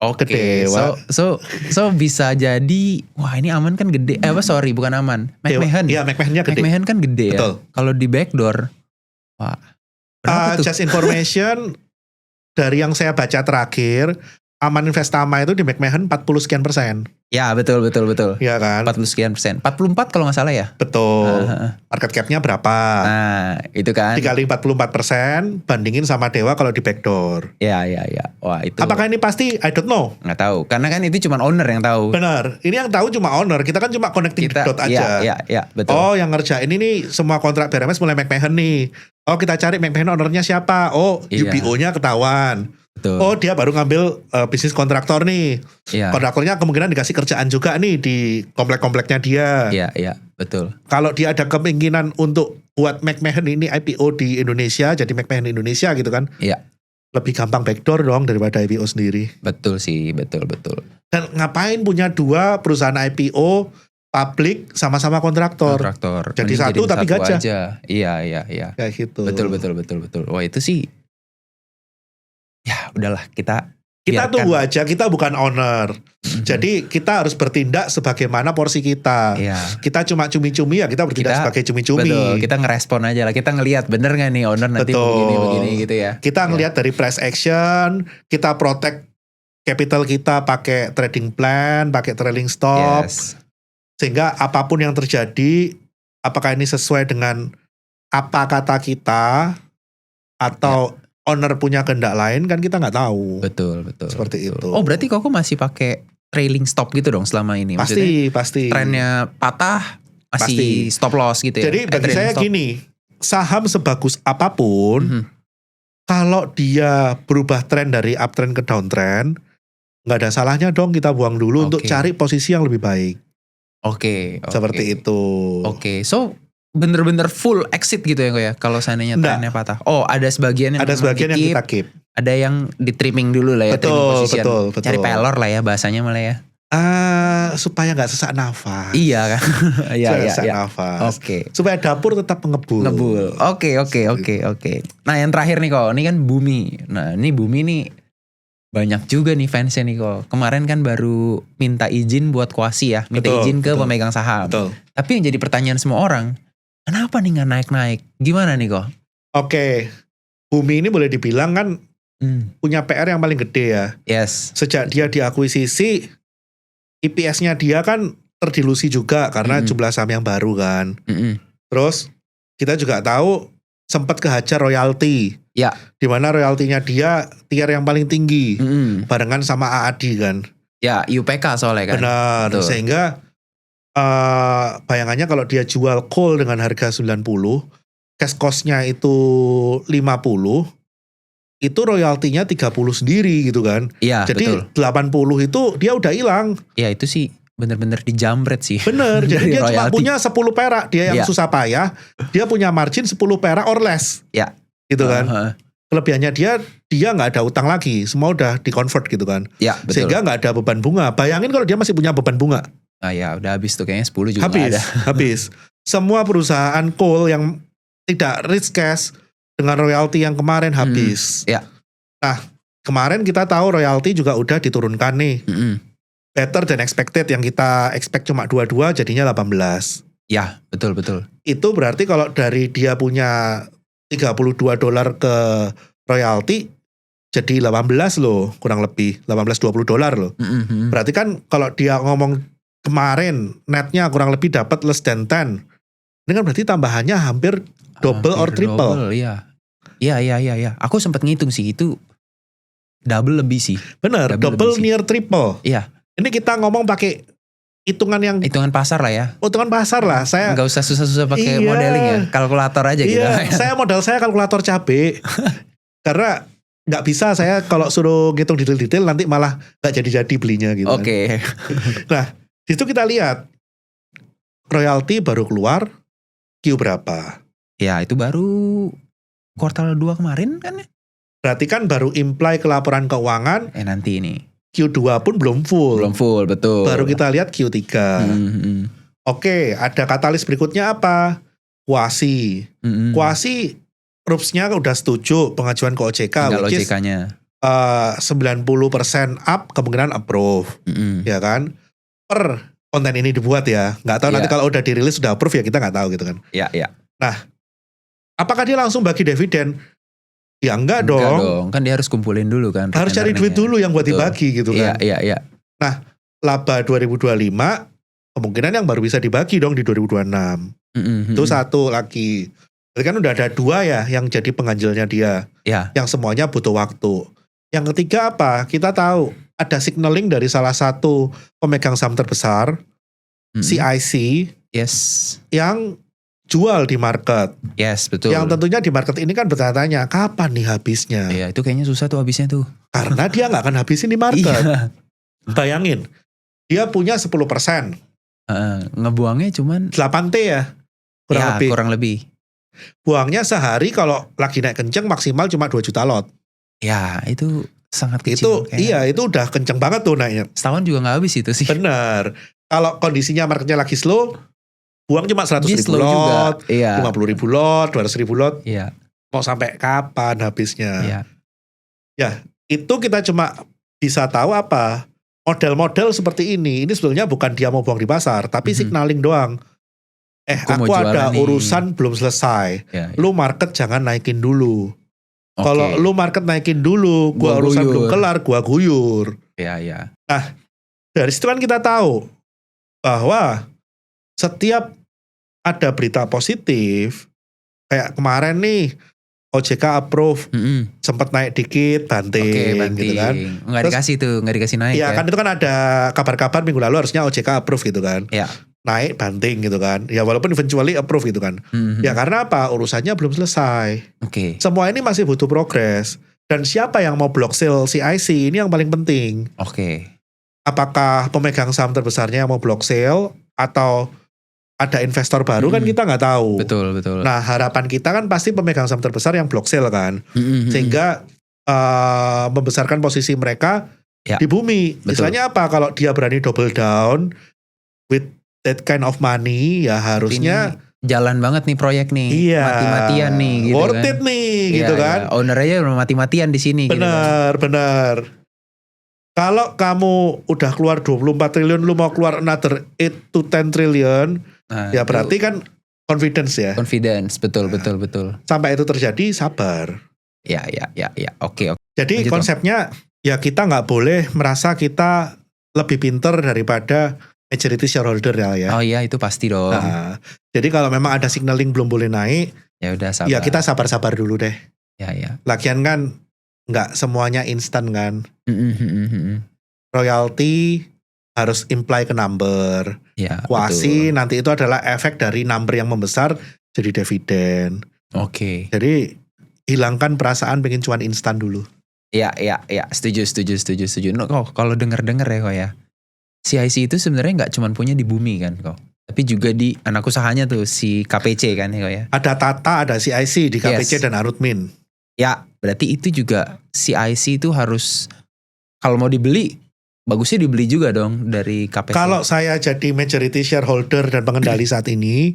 Oke, so bisa jadi, wah ini Aman kan gede, bukan Aman, McMahon. Iya, McMahonnya gede. McMahon kan gede. Betul. Ya. Kalau di backdoor, wah. Just information dari yang saya baca terakhir, Aman Investama itu di McMahon 40 sekian %. Ya betul. Iya kan? 40 sekian %. 44 kalau nggak salah ya? Betul. Market cap-nya berapa? Nah itu kan. Dikali 44%, bandingin sama Dewa kalau di backdoor. Iya. Wah itu. Apakah ini pasti? I don't know. Nggak tahu. Karena kan itu cuma owner yang tahu. Benar. Ini yang tahu cuma owner. Kita kan cuma connecting dot aja. Iya, betul. Oh yang ngerjain ini semua kontrak BRMS mulai McMahon nih. Oh kita cari McMahon ownernya siapa? Oh UBO-nya ketahuan. Betul. Oh dia baru ngambil bisnis kontraktor nih. Kontraktornya kemungkinan dikasih kerjaan juga nih di komplek-kompleknya dia. Iya, betul. Kalau dia ada kemungkinan untuk buat McMahon ini IPO di Indonesia, jadi McMahon Indonesia gitu kan. Iya. Lebih gampang backdoor dong daripada IPO sendiri. Betul sih, betul. Dan ngapain punya dua perusahaan IPO publik sama-sama kontraktor. Jadi satu tapi gajah. Iya. Kayak gitu. Betul. Wah itu sih. Ya udahlah kita tunggu aja, kita bukan owner. Jadi kita harus bertindak sebagaimana porsi kita. Kita cuma cumi-cumi ya, kita bertindak sebagai cumi-cumi. Betul, kita ngerespon aja lah. Kita ngelihat bener gak nih owner nanti begini gitu ya. Kita ngelihat dari price action, kita protect capital kita pakai trading plan, pakai trailing stop. Sehingga apapun yang terjadi, apakah ini sesuai dengan apa kata kita atau owner punya kehendak lain kan kita nggak tahu. Betul. Seperti itu. Oh berarti kok masih pakai trailing stop gitu dong selama ini? Pasti. Trennya patah masih stop loss gitu ya? Jadi bagi saya gini, saham sebagus apapun, kalau dia berubah tren dari uptrend ke downtrend, nggak ada salahnya dong kita buang dulu untuk cari posisi yang lebih baik. Oke. Seperti itu. Oke, so bener-bener full exit gitu ya kok ya kalau seandainya trennya patah. Oh, ada sebagian yang kita keep. Ada yang di trimming dulu lah ya, trimming position. Betul. Cari pelor lah ya bahasanya malah ya. Supaya nggak sesak nafas. Iya kan. Iya. Nafas. Oke. Supaya dapur tetap ngebul. Oke. Nah, yang terakhir nih kok, ini kan Bumi. Nah, ini Bumi nih banyak juga nih fansnya nih kok. Kemarin kan baru minta izin buat kuasi ya, minta izin ke pemegang saham. Betul. Tapi yang jadi pertanyaan semua orang, kenapa nih nggak naik-naik? Gimana nih kok? Oke, Bumi ini boleh dibilang kan punya PR yang paling gede ya. Yes. Sejak dia diakuisisi, EPS-nya dia kan terdilusi juga karena jumlah saham yang baru kan. Terus kita juga tahu sempat kehajar royalti. Ya. Dimana royaltinya dia tier yang paling tinggi. Barengan sama AAD kan. Ya, UPK soalnya kan. Benar. Betul. Sehingga bayangannya kalau dia jual coal dengan harga 90, cash cost-nya itu 50, itu royaltinya 30 sendiri gitu kan. Iya, jadi betul. 80 itu dia udah hilang. Ya itu sih bener-bener dijambret sih. Bener, jadi dia cuma punya 10 perak. Dia yang susah payah, dia punya margin 10 perak or less. Ya. Gitu kan. Kelebihannya dia nggak ada utang lagi, semua udah di-convert gitu kan. Ya, betul. Sehingga nggak ada beban bunga. Bayangin kalau dia masih punya beban bunga. Ya udah habis tuh kayaknya 10 juga ada. Habis. Semua perusahaan coal yang tidak rich cash dengan royalti yang kemarin habis. Ya. Nah, kemarin kita tahu royalti juga udah diturunkan nih. Better than expected, yang kita expect cuma 22 jadinya 18. Ya, betul. Itu berarti kalau dari dia punya $32 ke royalti jadi 18 loh, kurang lebih $18-20 loh. Berarti kan kalau dia ngomong kemarin netnya kurang lebih dapat less than 10. Ini kan berarti tambahannya hampir double or triple. Iya. Aku sempat ngitung sih itu double lebih sih. Bener, double near triple. Iya. Ini kita ngomong pakai hitungan pasar lah ya. Hitungan pasar lah. Saya nggak usah susah-susah pakai modeling ya, kalkulator aja gitu. Modal saya kalkulator cabe. Karena nggak bisa saya kalau suruh ngitung detail-detail nanti malah nggak jadi-jadi belinya gitu. Oke. Nah, di situ kita lihat royalti baru keluar Q berapa? Ya, itu baru kuartal 2 kemarin kan ya? Berarti kan baru imply ke laporan keuangan. Nanti ini. Q2 pun belum full. Betul. Baru kita lihat Q3. Oke, ada katalis berikutnya apa? Kuasi. Kuasi, RUPS-nya udah setuju pengajuan ke OJK. Tinggal OJK-nya. 90% up, kemungkinan approve. Ya kan? Per konten ini dibuat ya. Nggak tahu nanti kalau udah dirilis sudah approve ya, kita nggak tahu gitu kan. Iya. Nah, apakah dia langsung bagi dividen? Ya enggak dong. Kan dia harus kumpulin dulu kan. Harus cari duit dulu yang buat dibagi gitu kan. Iya. Nah, laba 2025 kemungkinan yang baru bisa dibagi dong di 2026. Itu satu lagi. Berarti kan udah ada 2 ya yang jadi pengganjilnya dia. Iya. Yang semuanya butuh waktu. Yang ketiga apa? Kita tahu ada signaling dari salah satu pemegang saham terbesar, CIC. Yes. Yang jual di market. Yes, betul. Yang tentunya di market ini kan bertanya-tanya, kapan nih habisnya? Iya, itu kayaknya susah tuh habisnya tuh. Karena dia gak akan habisin di market. Iya. Bayangin, dia punya 10%. Ngebuangnya cuman 8T ya? Kurang lebih. Buangnya sehari kalau lagi naik kenceng maksimal cuma 2 juta lot. Ya, itu sangat kecil. Itu udah kenceng banget tuh naiknya. Setahun juga gak habis itu sih. Bener. Kalau kondisinya marketnya lagi slow, buang cuma 100.000 lot, 50.000 lot, 200.000 lot. Iya. Mau sampai kapan habisnya? Iya. Ya, itu kita cuma bisa tahu apa? Model-model seperti ini sebetulnya bukan dia mau buang di pasar, tapi signaling doang. Aku ada urusan belum selesai. Ya. Lu market jangan naikin dulu. Kalau lu market naikin dulu, gua urusan belum kelar, gua guyur. Iya. Nah, dari situ kan kita tahu bahwa setiap ada berita positif, kayak kemarin nih OJK approve, sempat naik dikit, banting gitu kan. Nggak dikasih naik ya. Kan itu kan ada kabar-kabar minggu lalu harusnya OJK approve gitu kan. Iya. Naik, banting gitu kan. Ya walaupun eventually approve gitu kan. Ya karena apa? Urusannya belum selesai. Semua ini masih butuh progres. Dan siapa yang mau block sale CIC ini yang paling penting. Apakah pemegang saham terbesarnya yang mau block sale atau ada investor baru kan kita nggak tahu. Betul. Nah harapan kita kan pasti pemegang saham terbesar yang block sale kan, sehingga membesarkan posisi mereka di bumi. Misalnya apa? Kalau dia berani double down with that kind of money, ya harusnya jalan banget nih proyek nih, mati-matian nih, gitu worth kan. it nih, gitu kan. Owner aja udah mati-matian di sini. Benar. Kalau kamu udah keluar 24 triliun, lu mau keluar another 8 to 10 triliun, ya berarti kan confidence ya. Confidence, betul. Sampai itu terjadi, sabar. Ya. Oke. Jadi lanjut, konsepnya ya kita nggak boleh merasa kita lebih pinter daripada majority shareholder ya. Oh iya, itu pasti dong. Nah, jadi kalau memang ada signaling belum boleh naik, ya udah sabar. Ya kita sabar-sabar dulu deh. Ya. Lagian kan nggak semuanya instan kan. Royalty harus imply ke number. Ya, Kuasi nanti itu adalah efek dari number yang membesar jadi dividen. Oke. Jadi hilangkan perasaan pengen cuan instan dulu. Ya. Setuju. No, kalau denger ya kok ya. CIC itu sebenarnya nggak cuma punya di bumi kan kok. Tapi juga di anak usahanya tuh si KPC kan kok ya. Ada Tata, ada CIC di KPC dan Arutmin. Ya, berarti itu juga CIC itu harus kalau mau dibeli, bagusnya dibeli juga dong dari KPC. Kalau saya jadi majority shareholder dan pengendali saat ini,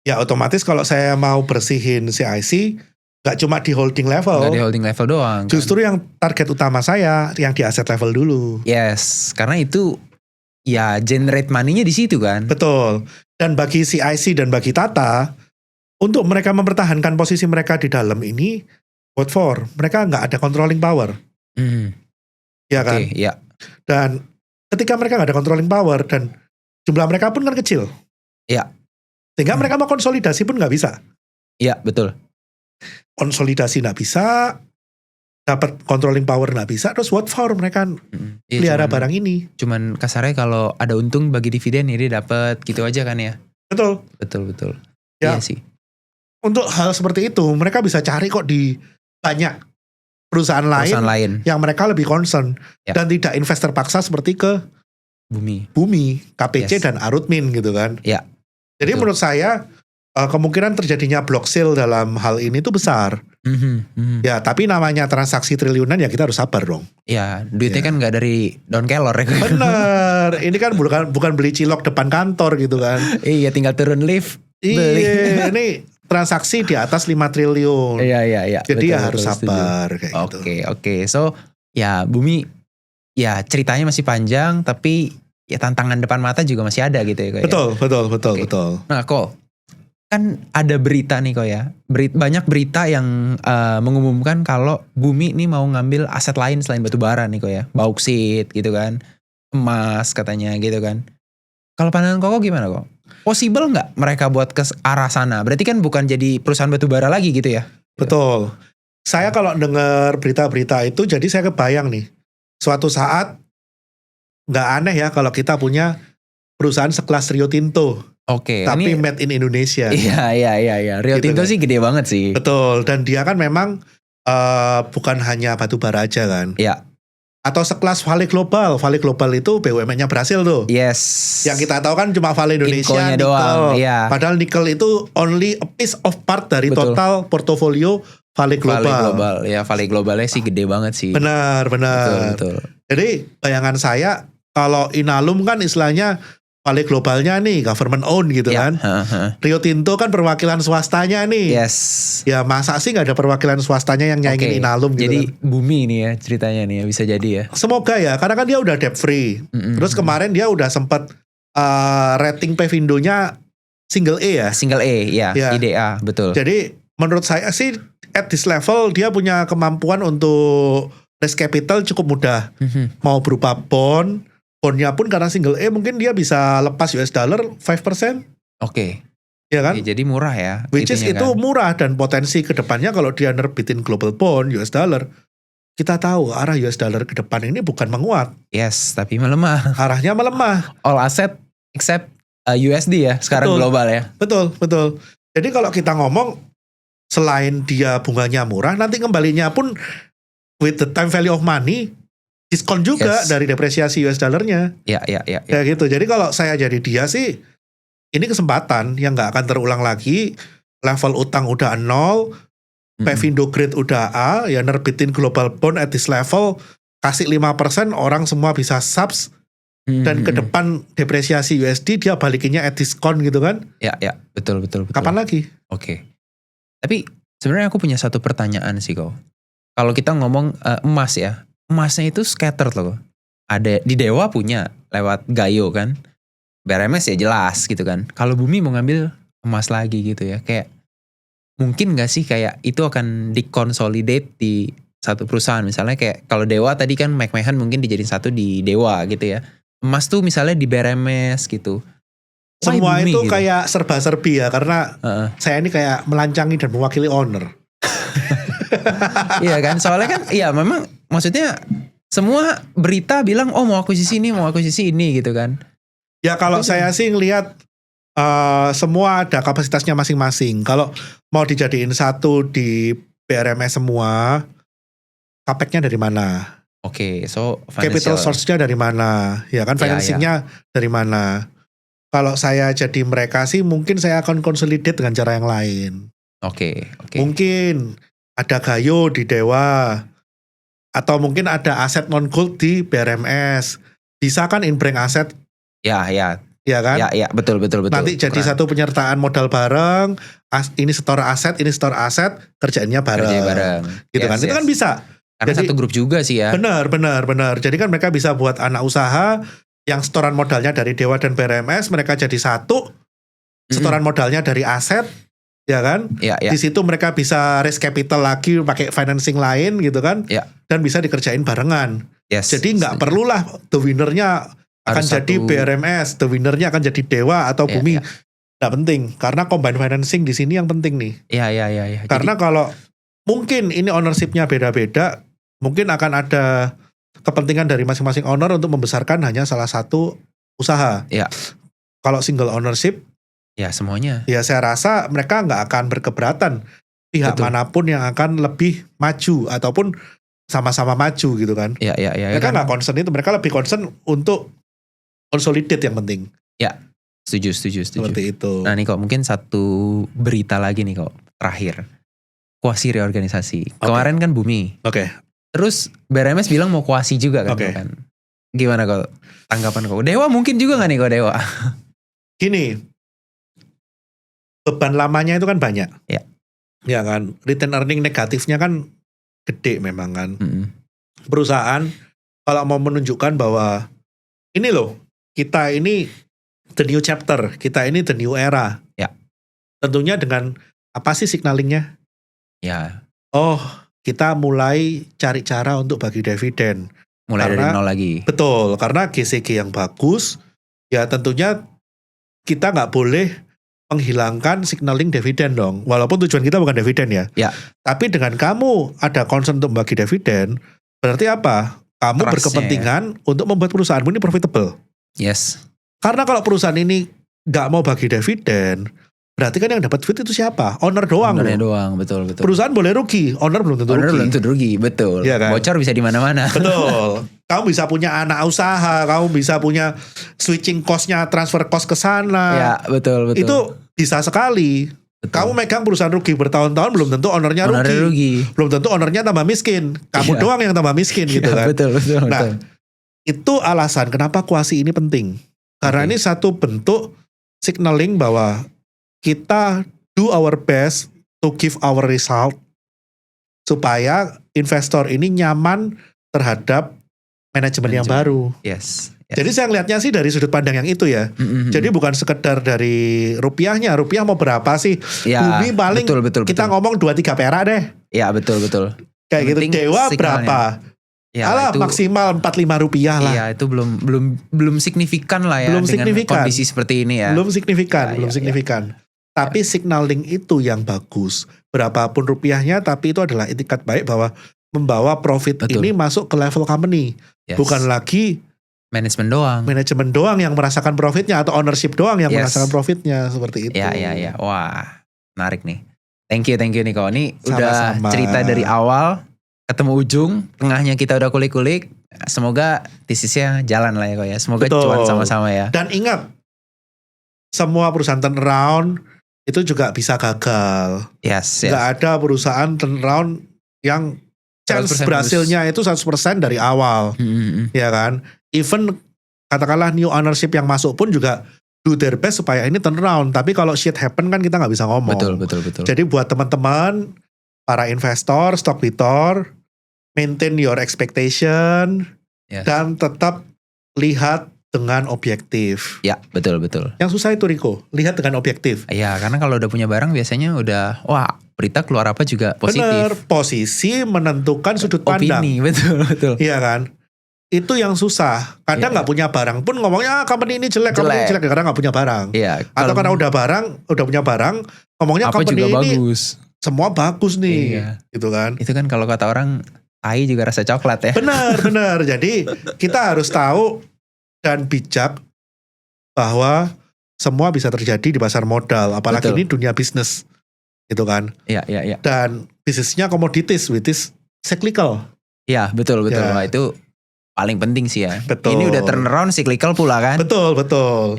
ya otomatis kalau saya mau bersihin CIC, gak cuma di holding level. Gak di holding level doang. Justru yang target utama saya, yang di aset level dulu. Yes, karena itu ya generate money-nya di situ kan. Betul. Dan bagi CIC dan bagi Tata, untuk mereka mempertahankan posisi mereka di dalam ini, what for? Mereka nggak ada controlling power. Ya kan? Ya. Dan ketika mereka nggak ada controlling power dan jumlah mereka pun kan kecil. Ya. Sehingga mereka mau konsolidasi pun nggak bisa. Ya, betul. Konsolidasi nggak bisa, dapat controlling power nggak bisa, terus what for mereka pelihara barang ini. Cuman kasarnya kalau ada untung bagi dividen ya dia dapat gitu aja kan ya. Betul. Ya. Iya sih. Untuk hal seperti itu mereka bisa cari kok di banyak perusahaan lain yang mereka lebih concern dan tidak investor paksa seperti ke bumi KPC dan Arutmin gitu kan. Ya. Jadi menurut saya kemungkinan terjadinya block sale dalam hal ini tuh besar. Ya, tapi namanya transaksi triliunan ya kita harus sabar dong. Ya, duitnya kan nggak dari Don Kelor ya. Bener, ini kan bukan beli cilok depan kantor gitu kan. Iya, tinggal turun lift. Iya, ini transaksi di atas 5 triliun. Iya. Jadi ya harus sabar kayak gitu. Oke. So, ya bumi ya ceritanya masih panjang tapi ya tantangan depan mata juga masih ada gitu ya. Betul. Nah, kok kan ada berita nih kok ya. Banyak berita yang mengumumkan kalau bumi ini mau ngambil aset lain selain batu bara nih kok ya. Bauksit gitu kan. Emas katanya gitu kan. Kalau pandangan Koko gimana kok? Possible nggak mereka buat ke arah sana? Berarti kan bukan jadi perusahaan batu bara lagi gitu ya? Betul. Saya kalau dengar berita-berita itu jadi saya kebayang nih. Suatu saat nggak aneh ya kalau kita punya perusahaan sekelas Rio Tinto. Oke. Tapi made in Indonesia. Iya. Rio gitu Tinto kan. sih gede banget sih. Betul. Dan dia kan memang bukan hanya batu bara aja kan. Iya. Atau sekelas Vale Global. Vale Global itu BUMN-nya berhasil tuh. Yes. Yang kita tahu kan cuma Vale Indonesia, Inco-nya nikel. doang, iya. Padahal nikel itu only a piece of part dari total portofolio Vale Global. Ya, Vale Globalnya sih gede banget sih. Benar. Betul. Jadi bayangan saya kalau Inalum kan istilahnya Vale Globalnya nih government owned gitu kan. Rio Tinto kan perwakilan swastanya nih. Yes. Ya masa sih gak ada perwakilan swastanya yang nyaingin Inalum gitu. Jadi kan. bumi nih ya ceritanya nih ya bisa jadi ya. Semoga ya karena kan dia udah debt free. Terus kemarin dia udah sempat rating Pevindonya single A ya. Single A ya. IDA betul. Jadi menurut saya sih at this level dia punya kemampuan untuk raise capital cukup mudah. Mau berupa bondnya pun karena single A mungkin dia bisa lepas US dollar 5%. Oke. Ya kan? Jadi murah ya. Which is itu kan murah dan potensi kedepannya kalau dia nerbitin global bond US dollar. Kita tahu arah US dollar ke depan ini bukan menguat. Yes, tapi melemah. Arahnya melemah. All asset except USD ya sekarang global ya. Betul. Jadi kalau kita ngomong selain dia bunganya murah nanti kembalinya pun with the time value of money diskon juga dari depresiasi US dollarnya. Ya. Kayak gitu. Jadi kalau saya jadi dia sih, ini kesempatan yang nggak akan terulang lagi. Level utang udah 0, Pevindo Grade udah A, ya nerbitin global bond at this level, kasih 5%, orang semua bisa subs, dan ke depan depresiasi USD dia balikinnya at diskon gitu kan. Ya, betul. Kapan lagi? Oke. Tapi sebenarnya aku punya satu pertanyaan sih kok. Kalau kita ngomong emas ya, emasnya itu scattered loh. Ada di Dewa punya lewat Gayo kan. BRMS ya jelas gitu kan. Kalau Bumi mau ngambil emas lagi gitu ya, kayak mungkin gak sih kayak itu akan dikonsolidate di satu perusahaan. Misalnya kayak kalau Dewa tadi kan McMahon mungkin dijadiin satu di Dewa gitu ya. Emas tuh misalnya di BRMS gitu. Semua Bumi, itu gitu? kayak serba-serbi ya, karena saya ini kayak melancangi dan mewakili owner. Iya kan, soalnya kan iya memang maksudnya semua berita bilang mau akuisisi ini gitu kan. Ya kalau saya sih ngelihat semua ada kapasitasnya masing-masing. Kalau mau dijadiin satu di BRMS semua, capeknya dari mana? Oke, so capital source-nya dari mana? Ya kan, financing-nya dari mana? Kalau saya jadi mereka sih, mungkin saya akan consolidate dengan cara yang lain. Oke. Mungkin ada Gayo di Dewa, atau mungkin ada aset non-gold di BRMS. Bisa kan in-bank aset? Ya kan? Ya, betul. Nanti jadi satu penyertaan modal bareng, ini store aset, kerjaannya bareng. Gitu kan? Itu kan bisa. Karena jadi, satu grup juga sih ya. Benar. Jadi kan mereka bisa buat anak usaha yang setoran modalnya dari Dewa dan BRMS, mereka jadi satu, setoran modalnya dari aset, ya kan? Ya. Di situ mereka bisa raise capital lagi pakai financing lain gitu kan? Ya. Dan bisa dikerjain barengan. Yes. Jadi nggak perlulah the winner-nya akan jadi BRMS, the winner-nya akan jadi Dewa atau Bumi. Nggak penting, karena combine financing di sini yang penting nih. Iya. Karena kalau mungkin ini ownership-nya beda-beda, mungkin akan ada kepentingan dari masing-masing owner untuk membesarkan hanya salah satu usaha. Ya. Kalau single ownership, ya semuanya. Ya saya rasa mereka nggak akan berkeberatan pihak manapun yang akan lebih maju ataupun sama-sama maju gitu kan. Ya. Mereka nggak concern itu, mereka lebih concern untuk consolidate yang penting. Ya, setuju. Seperti itu. Nah nih kok mungkin satu berita lagi nih kok terakhir. Kuasi reorganisasi. Kemarin kan Bumi. Oke. Terus BRMS bilang mau kuasi juga kan. Kan? Gimana kok tanggapan kok? Dewa mungkin juga gak nih kok Dewa? Gini, beban lamanya itu kan banyak. Ya kan, return earning negatifnya kan gede memang kan. Perusahaan kalau mau menunjukkan bahwa ini loh, kita ini the new chapter, kita ini the new era. Ya. Tentunya dengan apa sih signalingnya? Ya. Oh, kita mulai cari cara untuk bagi dividen. Mulai dari nol lagi. Betul, karena GCG yang bagus, ya tentunya kita nggak boleh menghilangkan signaling dividen dong. Walaupun tujuan kita bukan dividen ya. Tapi dengan kamu ada concern untuk bagi dividen, berarti apa? Kamu berkepentingan untuk membuat perusahaanmu ini profitable. Yes. Karena kalau perusahaan ini nggak mau bagi dividen, berarti kan yang dapat duit itu siapa? Owner doang. Ownernya doang, betul. Perusahaan boleh rugi, owner belum tentu rugi. Betul. Ya kan? Bocor bisa di mana-mana. Betul. Kamu bisa punya anak usaha, kamu bisa punya switching cost-nya, transfer cost ke sana. Ya, betul. Itu bisa sekali. Betul. Kamu megang perusahaan rugi bertahun-tahun, belum tentu ownernya rugi. Belum tentu ownernya tambah miskin. Kamu doang yang tambah miskin gitu kan. Betul. Nah, itu alasan kenapa kuasi ini penting. Karena ini satu bentuk signaling bahwa kita do our best to give our result supaya investor ini nyaman terhadap manajemen yang baru. Yes. Jadi saya ngelihatnya sih dari sudut pandang yang itu ya. Jadi bukan sekedar dari rupiahnya. Rupiah mau berapa sih? Bumi paling betul, kita ngomong 2-3 perak deh. Ya betul. Kayak gitu. Dewa berapa? Ya, itu maksimal 4-5 rupiah lah. Iya, itu belum signifikan lah ya. Belum dengan signifikan. Kondisi seperti ini ya. Belum signifikan. Tapi signaling itu yang bagus. Berapapun rupiahnya, tapi itu adalah itikat baik bahwa membawa profit ini masuk ke level company. Yes. Bukan lagi manajemen doang yang merasakan profitnya, atau ownership doang yang merasakan profitnya, seperti itu. Ya. Wah, menarik nih. Thank you Niko. Ini udah cerita dari awal ketemu ujung, tengahnya kita udah kulik-kulik. Semoga tesisnya jalan lah ya kok ya. Semoga cuan sama-sama ya. Dan ingat, semua perusahaan turnaround itu juga bisa gagal. Yes. Nggak ada perusahaan turnaround yang chance 100% berhasilnya itu 100% dari awal. Ya kan? Even katakanlah new ownership yang masuk pun juga do their best supaya ini turnaround. Tapi kalau shit happen kan kita nggak bisa ngomong. Betul. Jadi buat teman-teman, para investor, stockpicker, maintain your expectation. Yes. Dan tetap lihat dengan objektif. Ya, betul. Yang susah itu Riko, lihat dengan objektif. Iya, karena kalau udah punya barang biasanya udah, wah berita keluar apa juga positif. Bener, posisi menentukan sudut pandang. Opini, betul. Iya kan? Itu yang susah. Kadang nggak punya barang pun ngomongnya company ini jelek, company ini jelek karena nggak punya barang. Iya. Atau karena udah punya barang, ngomongnya apa company juga ini bagus. Semua bagus nih, gitu kan? Itu kan kalau kata orang, tai juga rasa coklat ya. Benar. Jadi kita harus tahu dan bijak bahwa semua bisa terjadi di pasar modal, apalagi ini dunia bisnis, gitu kan? Iya. Dan bisnisnya komoditis, which is cyclical. Iya, betul. Ya. Wah, itu paling penting sih ya. Betul. Ini udah turnaround cyclical pula kan? Betul.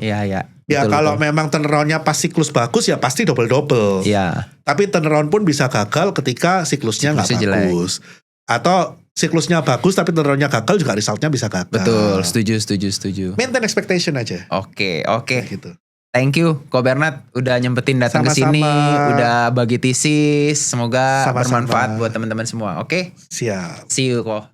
Iya. Ya kalau memang turnaroundnya pas siklus bagus ya pasti double. Iya. Tapi turnaround pun bisa gagal ketika siklusnya nggak bagus. Atau siklusnya bagus tapi turnaroundnya gagal juga resultnya bisa gagal. Betul, setuju. Maintain expectation aja. Oke. Gitu. Thank you Ko Bernard udah nyempetin datang ke sini, udah bagi tesis, semoga bermanfaat buat teman-teman semua. Oke? Siap. See you Ko.